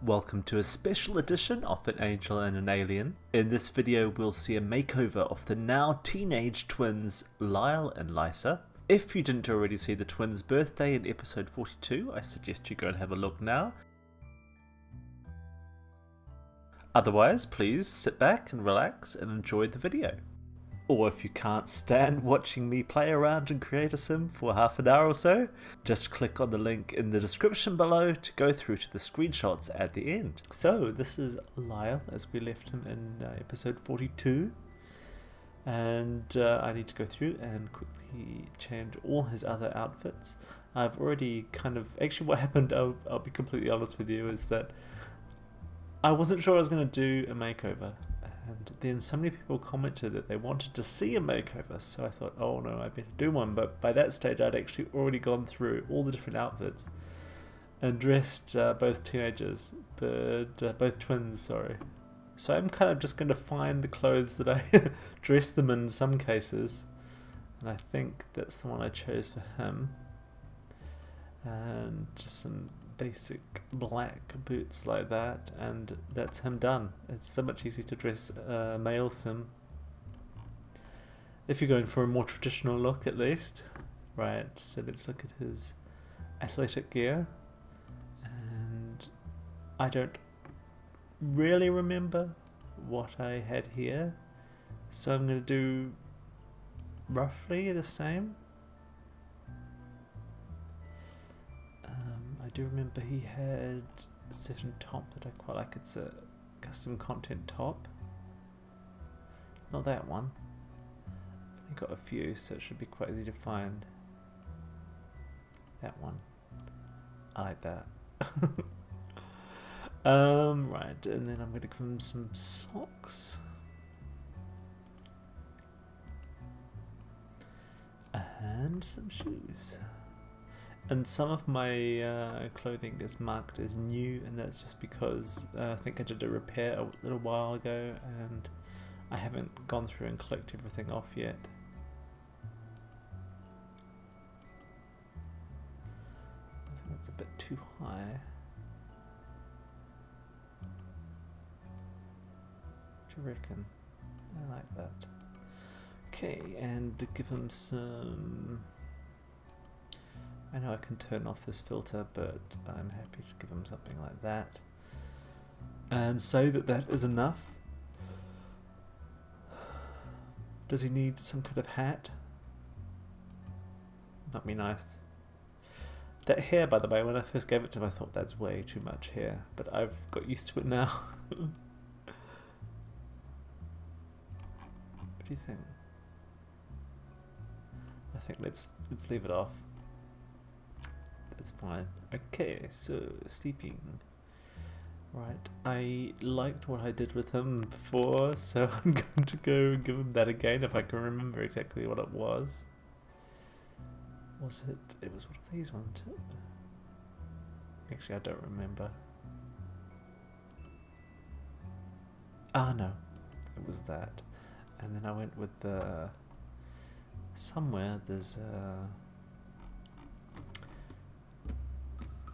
Welcome to a special edition of An Angel and an Alien. In this video we'll see a makeover of the now teenage twins Lyle and Lysa. If you didn't already see the twins' birthday in episode 42, I suggest you go and have a look now. Otherwise, please sit back and relax and enjoy the video. Or if you can't stand watching me play around and create a sim for half an hour or so, just click on the link in the description below to go through to the screenshots at the end. So this is Lyle as we left him in episode 42, and I need to go through and quickly change all his other outfits. I've already actually what happened, I'll be completely honest with you, is that I wasn't sure I was going to do a makeover. And then so many people commented that they wanted to see a makeover, so I thought, oh no, I better do one. But by that stage I'd actually already gone through all the different outfits and dressed both teenagers, but both twins, sorry. So I'm kind of just going to find the clothes that I dressed them in some cases, and I think that's the one I chose for him. And just some basic black boots like that, and that's him done. It's so much easier to dress a male sim if you're going for a more traditional look, at least. Right, so let's look at his athletic gear, and I don't really remember what I had here, so I'm going to do roughly the same. I do remember he had a certain top that I quite like. It's a custom content top. Not that one. I've only got a few, so it should be quite easy to find. That one. I like that. Right, and then I'm going to give him some socks. And some shoes. And some of my clothing is marked as new, and that's just because I think I did a repair a little while ago and I haven't gone through and collected everything off yet. I think that's a bit too high. What do you reckon? I like that. Okay, and to give him some... I know I can turn off this filter, but I'm happy to give him something like that. And say that that is enough. Does he need some kind of hat? That'd be nice. That hair, by the way, when I first gave it to him, I thought that's way too much hair, but I've got used to it now. What do you think? I think let's leave it off. That's fine. Okay, so sleeping. Right, I liked what I did with him before, so I'm going to go and give him that again if I can remember exactly what it was. Was it? It was one of these ones. Actually, I don't remember. Ah, no. It was that. And then I went with the... Somewhere there's a...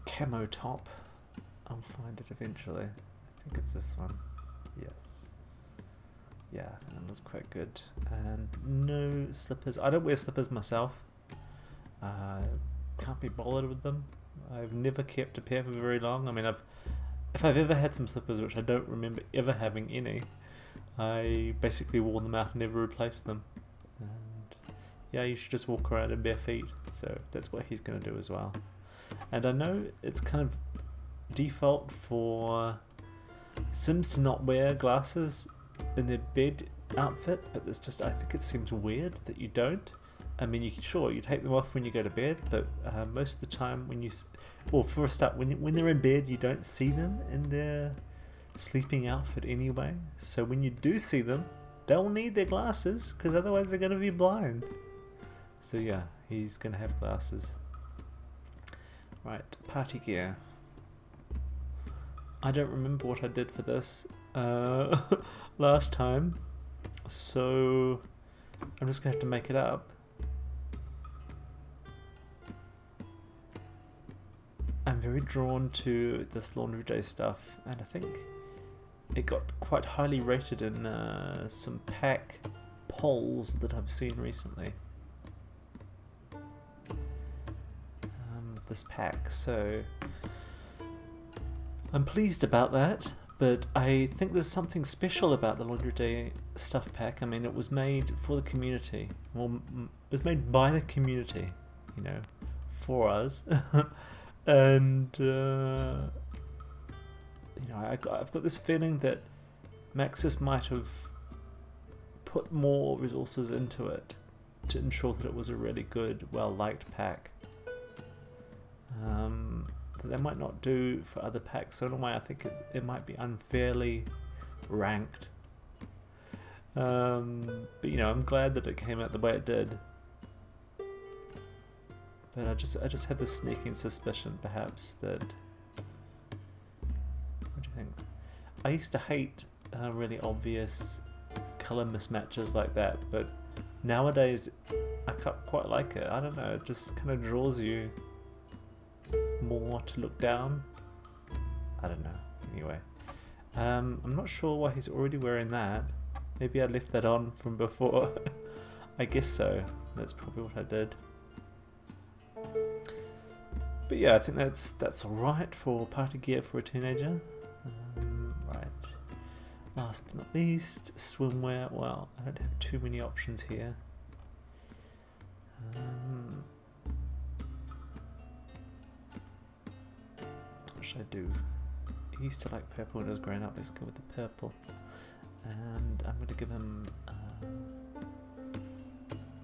camo top. I'll find it eventually. I think it's this one. Yes. Yeah, that was quite good. And no slippers. I don't wear slippers myself. Can't be bothered with them. I've never kept a pair for very long. I mean, if I've ever had some slippers, which I don't remember ever having any, I basically wore them out and never replaced them. And yeah, you should just walk around in bare feet. So that's what he's going to do as well. And I know it's kind of default for Sims to not wear glasses in their bed outfit, but it's just, I think it seems weird that you don't. I mean, you take them off when you go to bed, but most of the time when you, well, for a start, when they're in bed, you don't see them in their sleeping outfit anyway. So when you do see them, they'll need their glasses, because otherwise they're going to be blind. So yeah, he's going to have glasses. Right, party gear. I don't remember what I did for this last time, so I'm just going to have to make it up. I'm very drawn to this laundry day stuff, and I think it got quite highly rated in some pack polls that I've seen recently. This pack, so I'm pleased about that, but I think there's something special about the laundry day stuff pack. I mean, it was made for the community. Well, it was made by the community, you know, for us. And you know, I've got this feeling that Maxis might have put more resources into it to ensure that it was a really good, well-liked pack. That they might not do for other packs, so in a way I think it might be unfairly ranked. But you know, I'm glad that it came out the way it did. But I just had this sneaking suspicion, perhaps, that... What do you think? I used to hate really obvious colour mismatches like that, but nowadays I quite like it. I don't know, it just kind of draws you more to look down. I don't know. Anyway, I'm not sure why he's already wearing that. Maybe I left that on from before. I guess so. That's probably what I did. But yeah, I think that's alright for party gear for a teenager. Right. Last but not least, swimwear. Well, I don't have too many options here. What should I do? He used to like purple when he was growing up. Let's go with the purple. And I'm going to give him,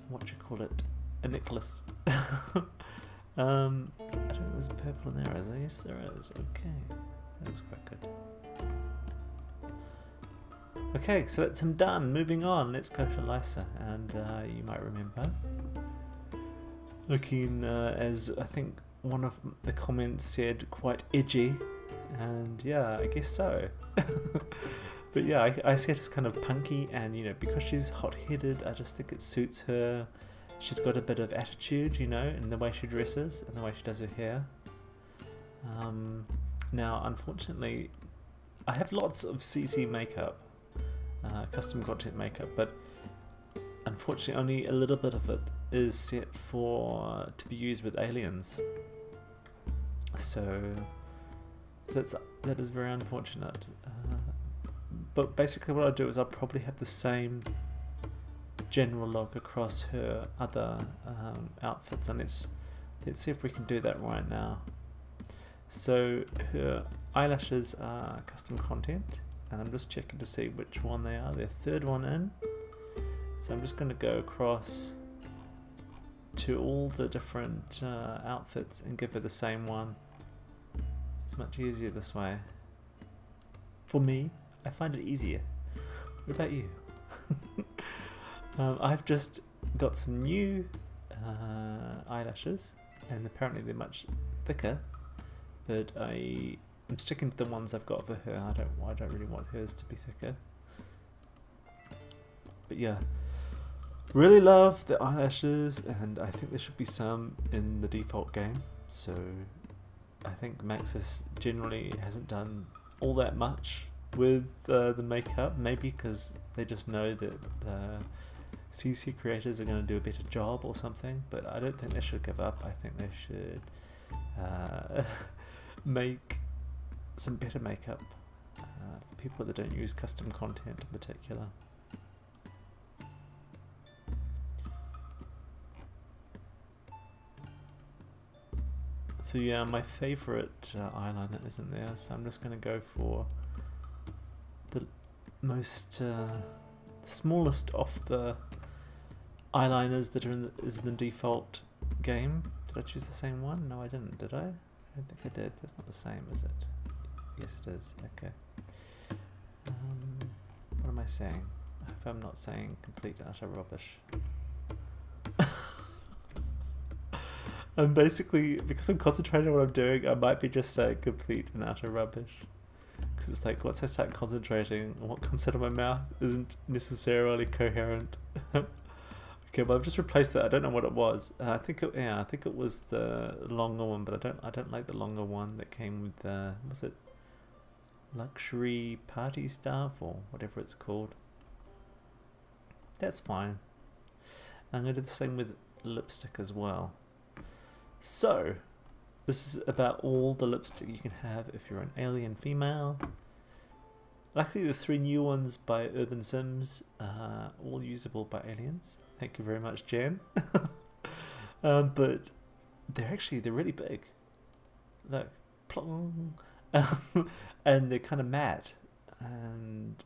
what do you call it? A necklace. I don't think there's purple in there, is there? Yes, there is. Okay. That looks quite good. Okay, so that's him done. Moving on, let's go to Lysa. And you might remember, looking as I think one of the comments said, quite edgy. And yeah, I guess so. But yeah, I see it as kind of punky, and you know, because she's hot-headed, I just think it suits her. She's got a bit of attitude, you know, in the way she dresses and the way she does her hair. Now, unfortunately, I have lots of CC makeup, custom content makeup, but unfortunately only a little bit of it is set to be used with aliens. So that is very unfortunate. But basically what I'll do is I'll probably have the same general look across her other outfits, and let's see if we can do that right now. So her eyelashes are custom content, and I'm just checking to see which one they are. They're third one in, so I'm just going to go across to all the different outfits and give her the same one. It's much easier this way. For me, I find it easier. What about you? I've just got some new eyelashes, and apparently they're much thicker, but I'm sticking to the ones I've got for her. I don't really want hers to be thicker. But yeah, really love the eyelashes, and I think there should be some in the default game. So I think Maxis generally hasn't done all that much with the makeup, maybe because they just know that CC creators are going to do a better job or something, but I don't think they should give up. I think they should make some better makeup for people that don't use custom content in particular. So yeah, my favourite eyeliner isn't there, so I'm just going to go for the most smallest of the eyeliners that are in the default game. Did I choose the same one? No, I didn't, did I? I don't think I did. That's not the same, is it? Yes, it is. Okay. What am I saying? I hope I'm not saying complete utter rubbish. And basically, because I'm concentrating on what I'm doing, I might be just saying complete and utter rubbish. Because it's like, once I start concentrating, what comes out of my mouth isn't necessarily coherent. Okay, well I've just replaced that. I don't know what it was. I think it was the longer one, but I don't like the longer one that came with was it luxury party stuff or whatever it's called. That's fine. I'm gonna do the same with lipstick as well. So this is about all the lipstick you can have if you're an alien female. Luckily the 3 new ones by Urban Sims are all usable by aliens. Thank you very much, Jan. But they're really big. Look, plong. And they're kind of matte. And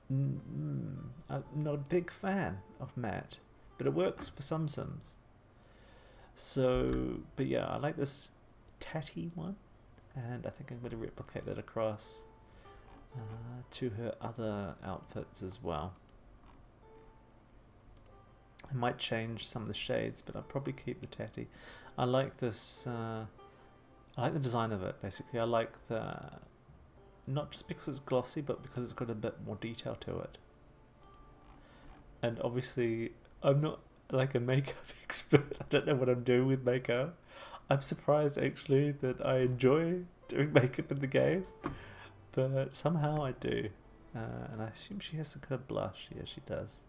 I'm not a big fan of matte, but it works for some Sims. So, but yeah, I like this tatty one, and I think I'm going to replicate that across to her other outfits as well. I might change some of the shades, but I'll probably keep the tatty. I like this, I like the design of it, basically. I like the, not just because it's glossy, but because it's got a bit more detail to it. And obviously, I'm not like a makeup expert. I don't know what I'm doing with makeup. I'm surprised actually that I enjoy doing makeup in the game, but somehow I do. And I assume she has some kind of blush. Yeah, she does.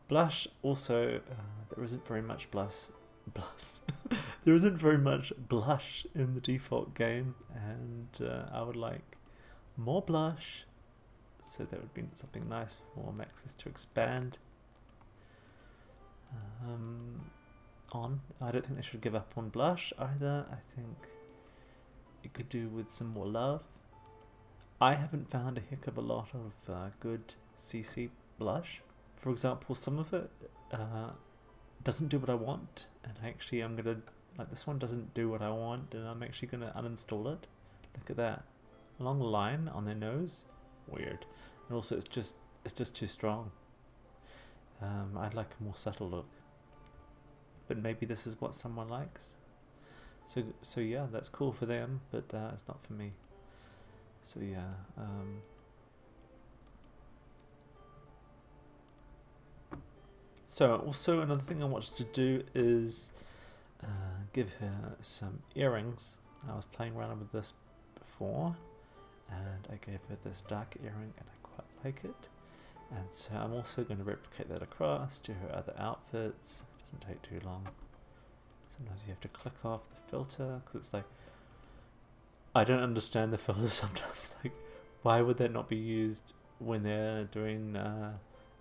Blush also, there isn't very much blush. There isn't very much blush in the default game, and I would like more blush. So that would be something nice for Maxis to expand on. I don't think they should give up on blush either. I think it could do with some more love. I haven't found a heck of a lot of good CC blush. For example, some of it doesn't do what I want, and actually I'm gonna, like this one doesn't do what I want, and I'm actually gonna uninstall it. Look at that, along the line on their nose, weird. And also it's just too strong. I'd like a more subtle look, but maybe this is what someone likes. So yeah, that's cool for them, but it's not for me. So yeah. So also another thing I wanted to do is give her some earrings. I was playing around with this before, and I gave her this dark earring, and I quite like it. And so I'm also going to replicate that across to her other outfits. It doesn't take too long. Sometimes you have to click off the filter, because it's like, I don't understand the filter sometimes. Like, why would that not be used when they're doing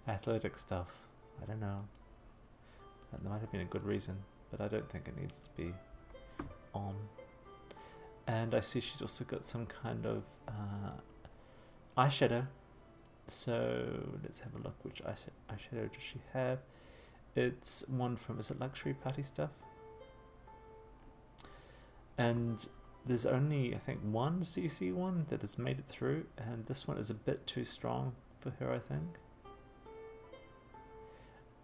athletic stuff? I don't know. That might have been a good reason, but I don't think it needs to be on. And I see she's also got some kind of eyeshadow. So let's have a look. Which eyeshadow does she have? It's one from, is it Luxury Party Stuff? And there's only, I think, one CC one that has made it through, and this one is a bit too strong for her, I think.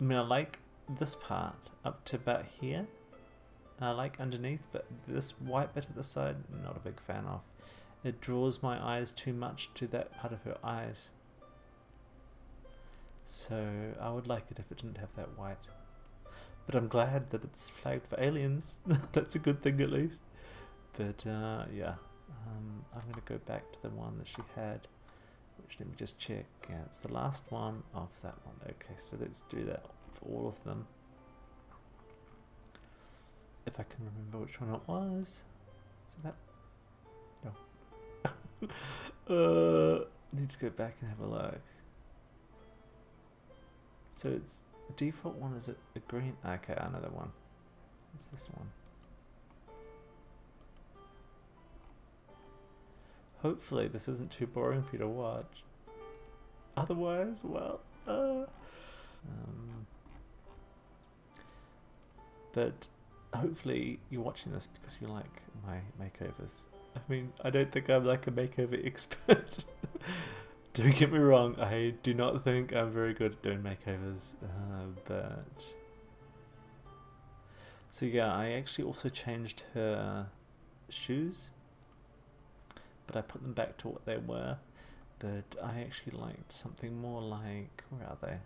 I mean, I like this part up to about here. I like underneath, but this white bit at the side, not a big fan of. It draws my eyes too much to that part of her eyes. So I would like it if it didn't have that white. But I'm glad that it's flagged for aliens. That's a good thing at least. But yeah, I'm going to go back to the one that she had. Which, let me just check. Yeah, it's the last one of that one. Okay, so let's do that for all of them. If I can remember which one it was. Is it that? No. Need to go back and have a look. So it's default one, is it a green? Okay, another one. It's this one. Hopefully this isn't too boring for you to watch. Otherwise, well, but hopefully you're watching this because you like my makeovers. I mean, I don't think I'm like a makeover expert. Don't get me wrong, I do not think I'm very good at doing makeovers, but... So yeah, I actually also changed her shoes, but I put them back to what they were. But I actually liked something more like, where are they?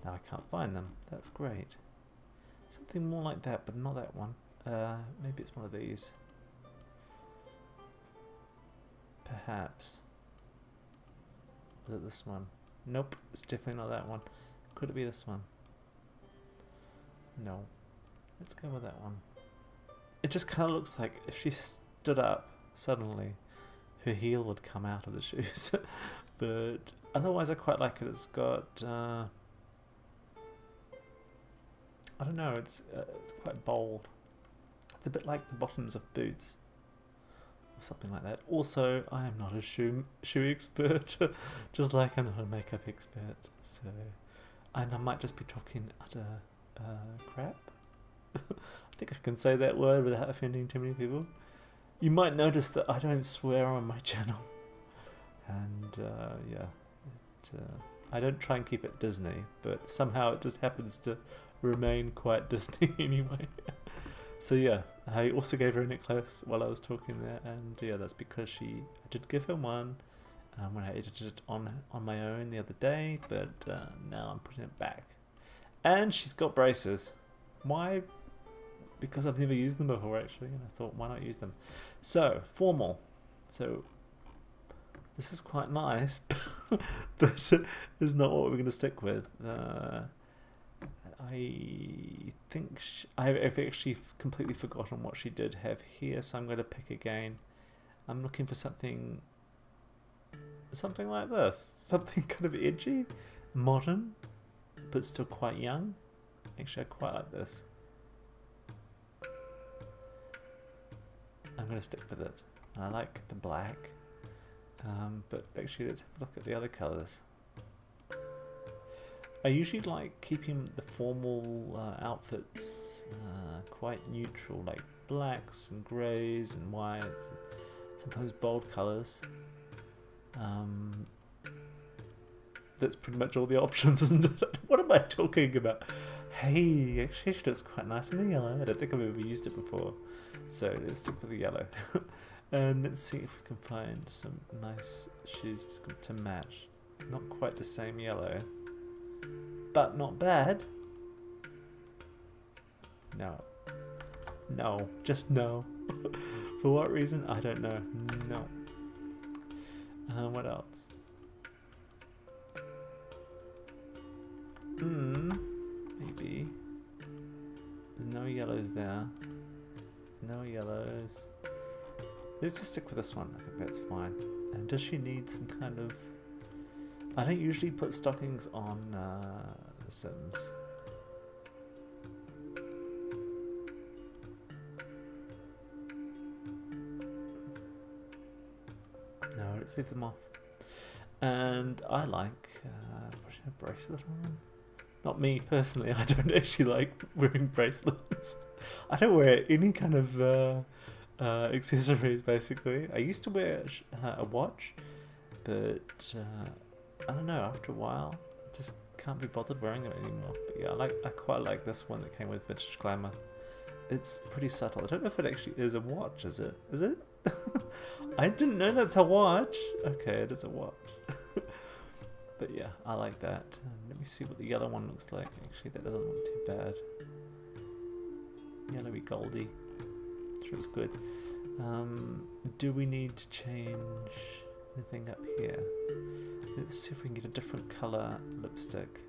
Now I can't find them. That's great. Something more like that, but not that one. Maybe it's one of these. Perhaps. Is it this one? Nope, it's definitely not that one. Could it be this one? No. Let's go with that one. It just kind of looks like if she stood up, suddenly her heel would come out of the shoes. But otherwise I quite like it. It's got... I don't know, it's quite bold. It's a bit like the bottoms of boots. Or something like that. Also, I am not a shoe expert. Just like I'm not a makeup expert. So, and I might just be talking utter crap. I think I can say that word without offending too many people. You might notice that I don't swear on my channel. And yeah, I don't try and keep it Disney, but somehow it just happens to remain quite Disney anyway. So yeah, I also gave her a necklace while I was talking there, and yeah, that's because I did give her one when I edited it on my own the other day, but now I'm putting it back. And she's got braces. Why? Because I've never used them before actually, and I thought why not use them. So, formal. So, this is quite nice, but it's not what we're going to stick with. I think I've actually completely forgotten what she did have here, so I'm going to pick again. I'm looking for something like this. Something kind of edgy, modern, but still quite young. Actually, I quite like this. I'm going to stick with it. And I like the black. But actually, let's have a look at the other colours. I usually like keeping the formal outfits quite neutral, like blacks and greys and whites, and sometimes bold colours. That's pretty much all the options, isn't it? What am I talking about? Hey, actually she looks quite nice in the yellow. I don't think I've ever used it before. So let's stick with the yellow. And let's see if we can find some nice shoes to match. Not quite the same yellow, but not bad. No. No. Just no. For what reason? I don't know. No. What else? Maybe. There's no yellows there. No yellows. Let's just stick with this one. I think that's fine. And does she need some kind of... I don't usually put stockings on The Sims. No, let's leave them off. And I like putting a bracelet on. Not me personally, I don't actually like wearing bracelets. I don't wear any kind of accessories basically. I used to wear a watch, but I don't know, after a while I just can't be bothered wearing it anymore. But yeah, I quite like this one that came with Vintage Glamour. It's pretty subtle. I don't know if it actually is a watch, is it? Is it? I didn't know that's a watch. Okay, it is a watch. But yeah, I like that. Let me see what the yellow one looks like. Actually, that doesn't look too bad. Yellowy goldy. Sure, it's good. Do we need to change anything up here? Let's see if we can get a different colour lipstick.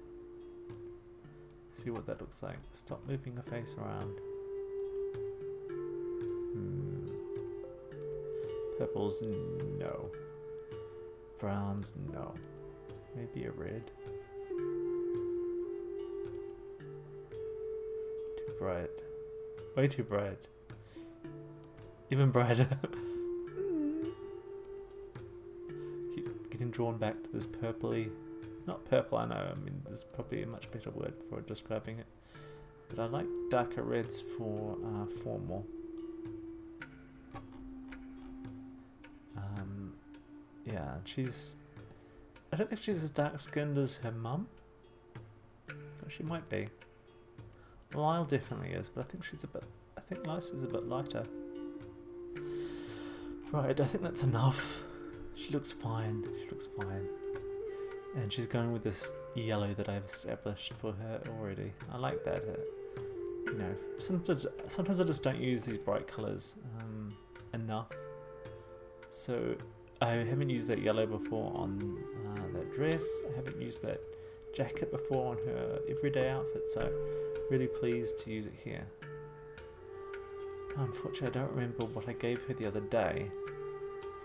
See what that looks like. Stop moving your face around. Purples, no. Browns, no. Maybe a red. Too bright. Way too bright. Even brighter. Keep getting drawn back to this purpley. It's not purple, I know. I mean, there's probably a much better word for describing it. But I like darker reds for formal. Yeah, she's... I don't think she's as dark skinned as her mum. But she might be. Lyle definitely is, but I think she's a bit... I think Lysa's a bit lighter. Right, I think that's enough. She looks fine. She looks fine. And she's going with this yellow that I've established for her already. I like that. You know, sometimes I just don't use these bright colours enough. So I haven't used that yellow before on that dress. I haven't used that jacket before on her everyday outfit. So really pleased to use it here. Unfortunately, I don't remember what I gave her the other day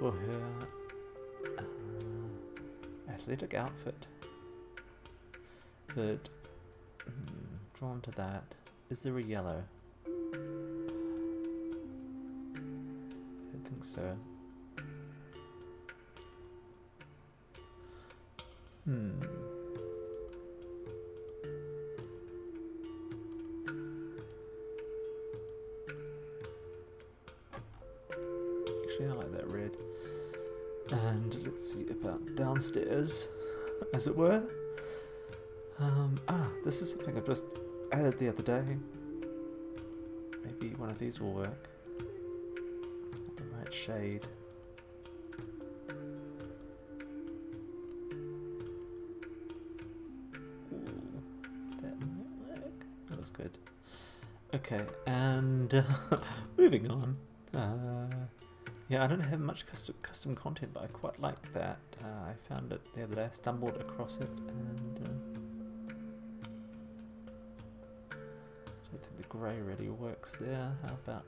for her athletic outfit, but drawn to that. Is there a yellow? I don't think so. Actually, I like that red. And let's see about downstairs, as it were. This is something I've just added the other day. Maybe one of these will work. The right shade. Ooh, that might work. That was good. Okay, and moving on. Yeah, I don't have much custom content, but I quite like that. I found it the other day, I stumbled across it, and I don't think the grey really works there. How about,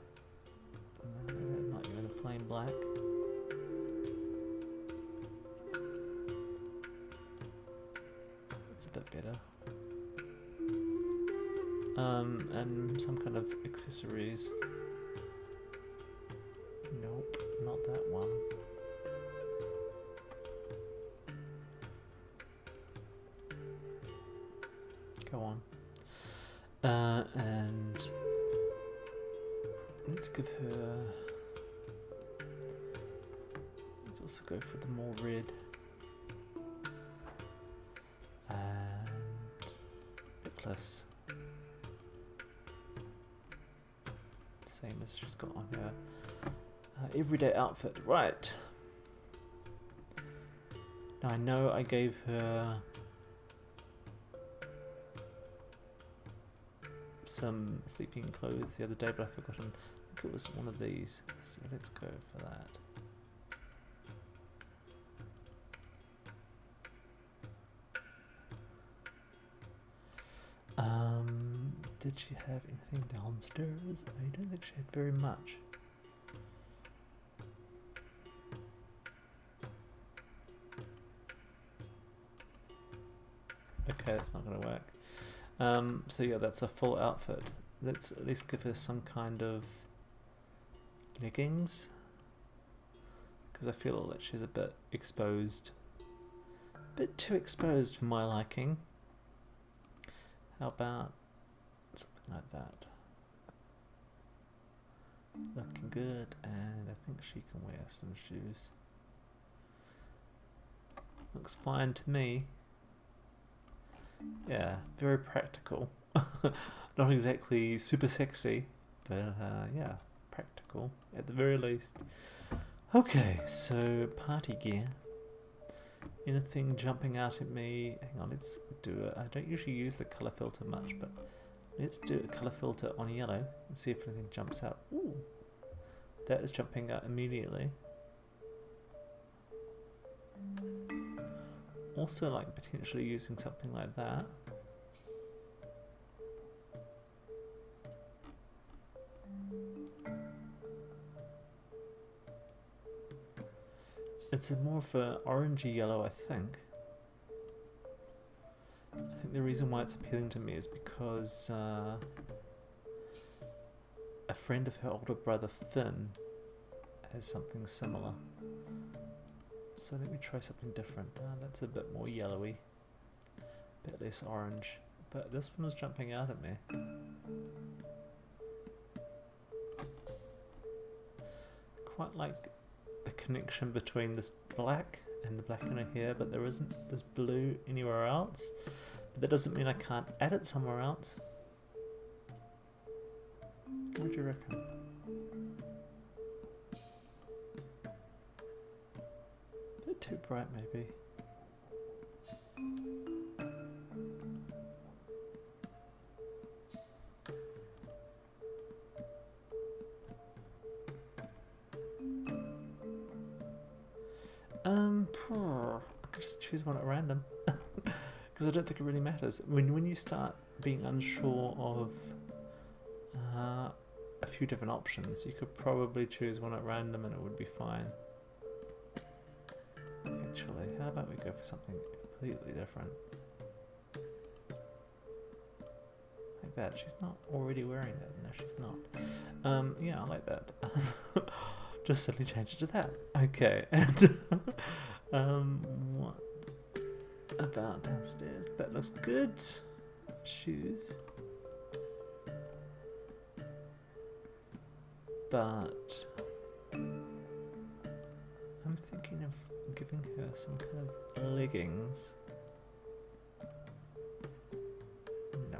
no, not even a plain black. That's a bit better. And some kind of accessories. Nope, not that one. Go on. And let's give her. Let's also go for the more red. And necklace. Same as she's got on her everyday outfit. Right. Now I know I gave her some sleeping clothes the other day, but I've forgotten. I think it was one of these. So let's go for that. Did she have anything downstairs? I don't think she had very much. Okay, that's not going to work. So yeah, that's a full outfit. Let's at least give her some kind of leggings, because I feel that she's a bit exposed. A bit too exposed for my liking. How about something like that? Looking good, and I think she can wear some shoes. Looks fine to me. Yeah, very practical. Not exactly super sexy, but yeah, practical at the very least. Okay, so party gear. Anything jumping out at me? Hang on, let's do it. I don't usually use the color filter much, but let's do a color filter on yellow and see if anything jumps out. Ooh, that is jumping out immediately. Also, like potentially using something like that. It's a more of an orangey yellow, I think. I think the reason why it's appealing to me is because a friend of her older brother, Finn, has something similar. So let me try something different. That's a bit more yellowy, a bit less orange. But this one was jumping out at me. Quite like the connection between this black and the black in her hair, but there isn't this blue anywhere else. But that doesn't mean I can't add it somewhere else. What do you reckon? A bit too bright, maybe. could just choose one at random. Because I don't think it really matters. When you start being unsure of a few different options, you could probably choose one at random and it would be fine. Actually, how about we go for something completely different? Like that. She's not already wearing that. No, she's not. Yeah, I like that. Just suddenly change it to that. Okay, and what about downstairs? That looks good. Shoes. But I'm thinking of giving her some kind of leggings. No.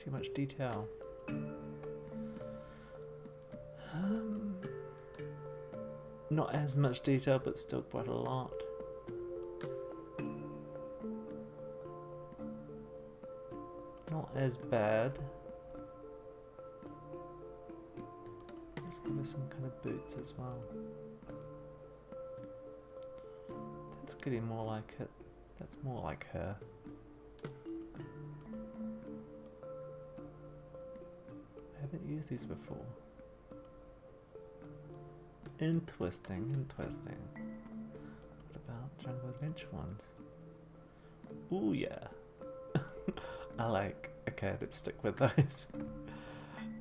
Too much detail. Not as much detail, but still quite a lot. Not as bad. Let's give her some kind of boots as well. That's getting more like it. That's more like her. I haven't used these before. Interesting, interesting. What about Jungle Adventure ones? Ooh, yeah. I like. Okay, let's stick with those.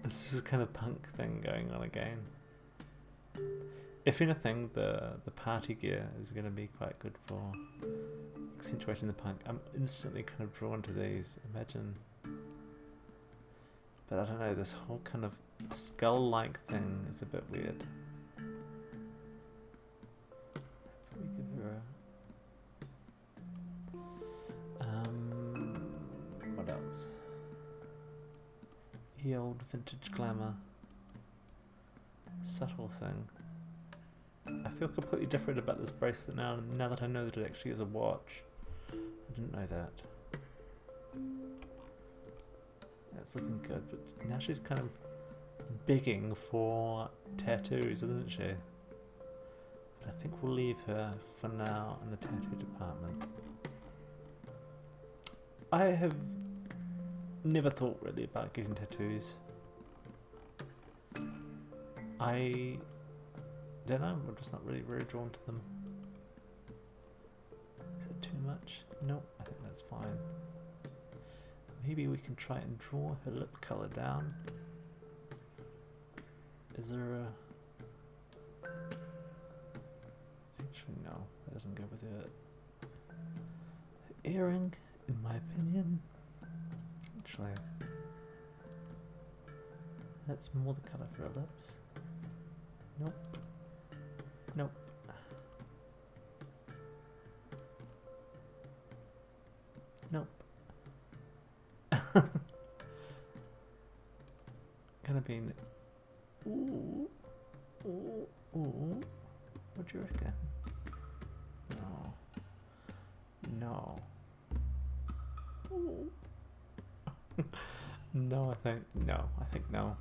This is kind of punk thing going on again. If anything, the party gear is going to be quite good for accentuating the punk. I'm instantly kind of drawn to these. Imagine. But I don't know, this whole kind of skull-like thing is a bit weird. We give her a... what else? The old vintage glamour. Subtle thing. I feel completely different about this bracelet now that I know that it actually is a watch. I didn't know that. That's looking good, but now she's kind of begging for tattoos, isn't she? But I think we'll leave her for now in the tattoo department. I have never thought really about getting tattoos. I don't know, I'm just not really very drawn to them. Is it too much? No, I think that's fine. Maybe we can try and draw her lip colour down. Is there a... Actually no, that doesn't go with her earring, in my opinion. Actually, that's more the colour for her lips. Nope. Nope. Nope. Kind of being... Ooh. Ooh. Ooh. What do you reckon? No. No. Ooh. No, I think... No. I think no.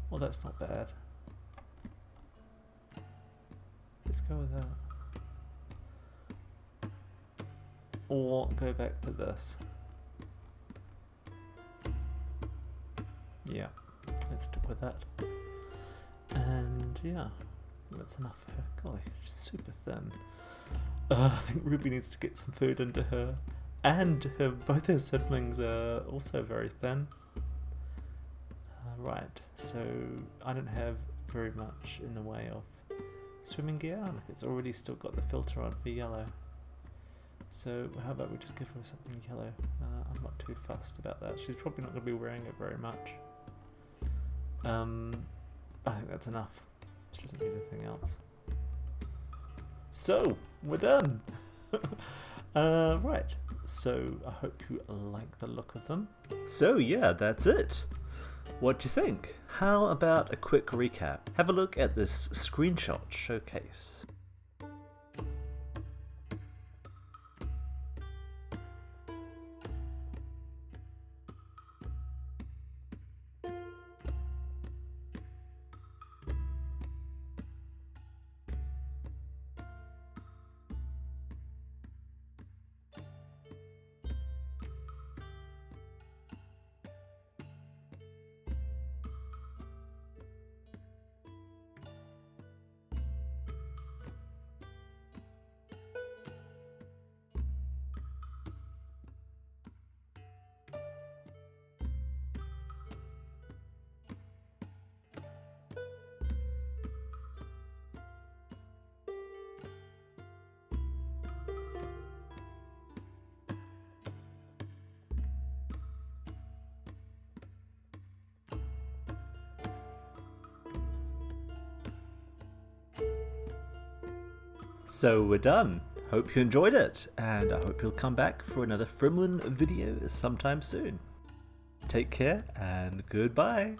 Well, that's not bad. Let's go with that. Or go back to this. Yeah, let's stick with that. And yeah, that's enough for her. Golly, she's super thin. I think Ruby needs to get some food into her. And both her siblings are also very thin. Right, so I don't have very much in the way of swimming gear. Look, it's already still got the filter on for yellow. So how about we just give her something yellow? I'm not too fussed about that. She's probably not going to be wearing it very much. I think that's enough. She doesn't need anything else. So, we're done! Right, so I hope you like the look of them. So yeah, that's it! What do you think? How about a quick recap? Have a look at this screenshot showcase. So we're done. Hope you enjoyed it, and I hope you'll come back for another Frimlin video sometime soon. Take care and goodbye.